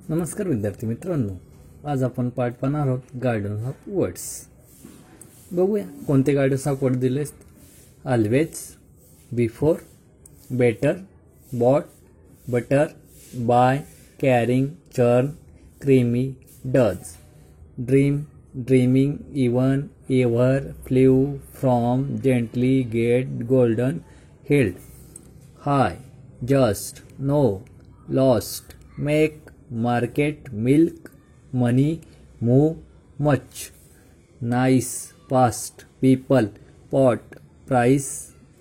नमस्कार विद्यार्थी मित्रांनो, आज आपण पाठ पाहणार आहोत गार्डन ऑफ वर्ड्स. बघूया कोणते गार्डन ऑफ वर्ड दिले. Always, before, better, bought, butter, buy, carrying, churn, creamy, does, dream, dreaming, even, ever, flew, from, gently, get, golden, held, high, just, no, lost, make, market, milk, money, move, much, nice, past, people, pot, price,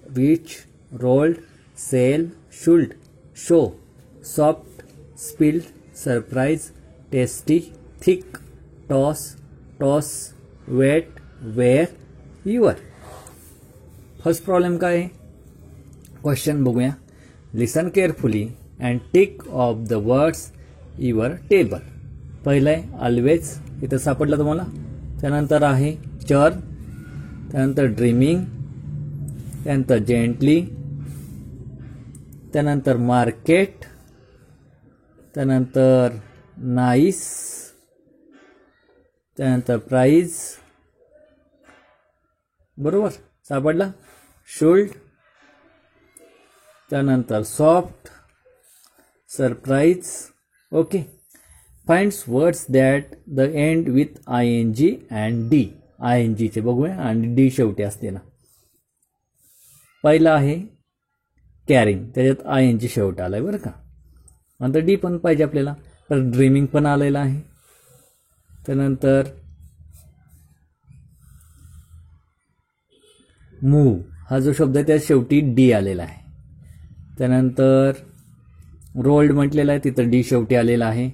reach, rolled, sell, should, show, soft, spilled, surprise, tasty, thick, toss, wet, where, your. First problem काय आहे? Question बघूया. Listen carefully and tick off the words your table. पहिलं आहे always, इथं सापडलं तुम्हाला. त्यानंतर आहे चर्न, त्यानंतर ड्रीमिंग, त्यानंतर जेंटली, त्यानंतर मार्केट, त्यानंतर नाईस, त्यानंतर प्राइज. बरोबर सापडला. शुल्ड, त्यानंतर soft, surprise. Okay. Finds words that the end with ing and D. ing चे बघूया आणि डी शेवटी असते ना. पहिला आहे कॅरिंग, त्याच्यात ing शेवट आलाय बरं का. नंतर डी पण पाहिजे आपल्याला. तर ड्रीमिंग पण आलेला आहे. त्यानंतर मूव हा जो शब्द आहे त्यात शेवटी डी आलेला आहे. त्यानंतर रोल्ड म्हटलेला आहे, तिथं डी शेवटी आलेला आहे.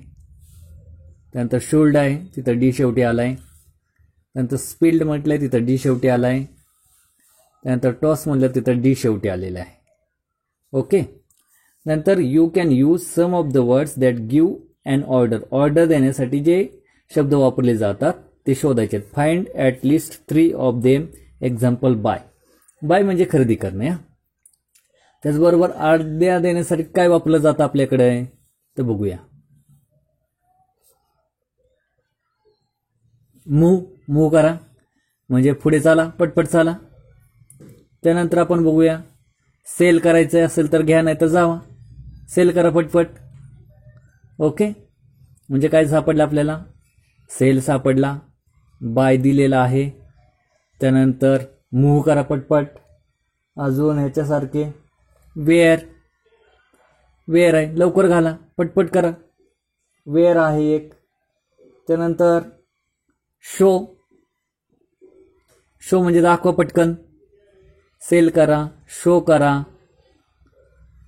त्यानंतर शोल्ड आहे, तिथं डी शेवटी आला आहे. त्यानंतर स्पिल्ड म्हटलं आहे, तिथं डी शेवटी आला आहे. त्यानंतर टॉस म्हटलं तिथं डी शेवटी आलेलं आहे. ओके. नंतर you can use some of the words that give an order. Order देण्यासाठी जे शब्द वापरले जातात ते शोधायचे. Find at least 3 of them. Example buy. Buy म्हणजे खरेदी करणे. त्याचबरोबर आज्ञा देण्यासाठी काय वापरलं जातं आपल्याकडे तर बघूया. मूव करा म्हणजे पुढे चाला, पटपट चाला. त्यानंतर आपण बघूया सेल करायचं असेल तर घ्या, नाही तर जावा. सेल करा पटपट. ओके. म्हणजे काय सापडलं आपल्याला? सेल सापडला, बाय दिलेला आहे. त्यानंतर मूव करा पटपट. अजून ह्याच्यासारखे वेअर आहे, लवकर घाला, पटपट करा. वेअर आहे एक. त्यानंतर शो म्हणजे दाखवा पटकन. सेल करा, शो करा,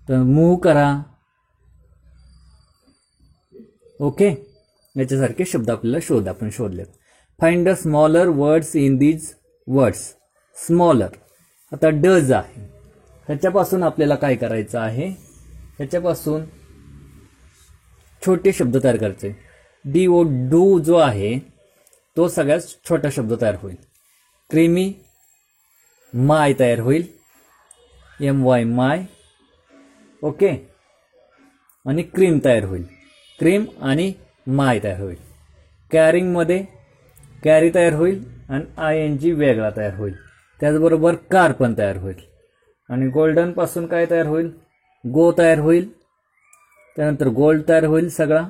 तर मूव करा. ओके. याच्यासारखे शब्द आपल्याला आपण शोधलेत. Find the smaller words in these words. Smaller आता डज आहे, ह्याच्यापासून आपल्याला काय करायचं आहे? ह्याच्यापासून छोटे शब्द तयार करायचे. डू जो आहे तो सगळ्यात छोटा शब्द तयार होईल. क्रीमी, माय तयार होईल. my my. ओके. आणि क्रीम तयार होईल. क्रीम आणि माय तयार होईल. कॅरिंग मध्ये कॅरी तयार होईल आणि ing वेगळा तयार होईल. त्याचबरोबर कार पण तयार होईल. आणि गोल्डन पासून काय तयार होईल? गो तयार होईल. त्यानंतर गोल्ड तयार होईल सगळा.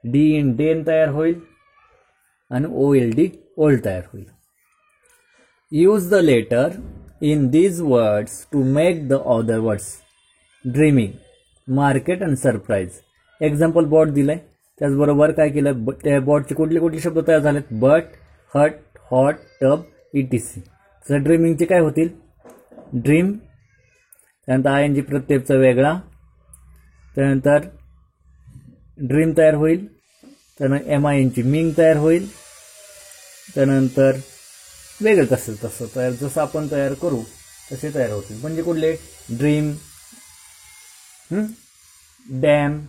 डी इन डेन तयार होईल आणि OLD ओल्ड तयार होईल. Use the letter in these words to make the other words. Dreaming, market आणि सरप्राईज. एक्झाम्पल बॉट दिलंय. त्याचबरोबर काय केलं? त्या बॉटचे कुठले शब्द तयार झालेत? But, hut, hot, tub, ETC. तर ड्रीमिंगचे काय होतील? ड्रीम. त्यानंतर ing प्रत्येकचा वेगळा. त्यानंतर ड्रीम तयार होईल. त्यानंतर MING मिंग तयार होईल. त्यानंतर वेगळं तसं तयार, जसं आपण तयार करू तसे तयार होतील. म्हणजे कुठले? ड्रीम, डॅम,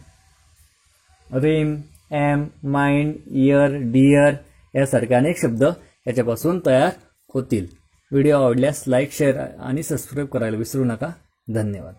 रिम, एम, माइंड, इयर, डिअर यासारखे अनेक शब्द याच्यापासून तयार होतील. व्हिडिओ आवडल्यास लाईक, शेअर आणि सबस्क्राईब करायला विसरू नका. धन्यवाद.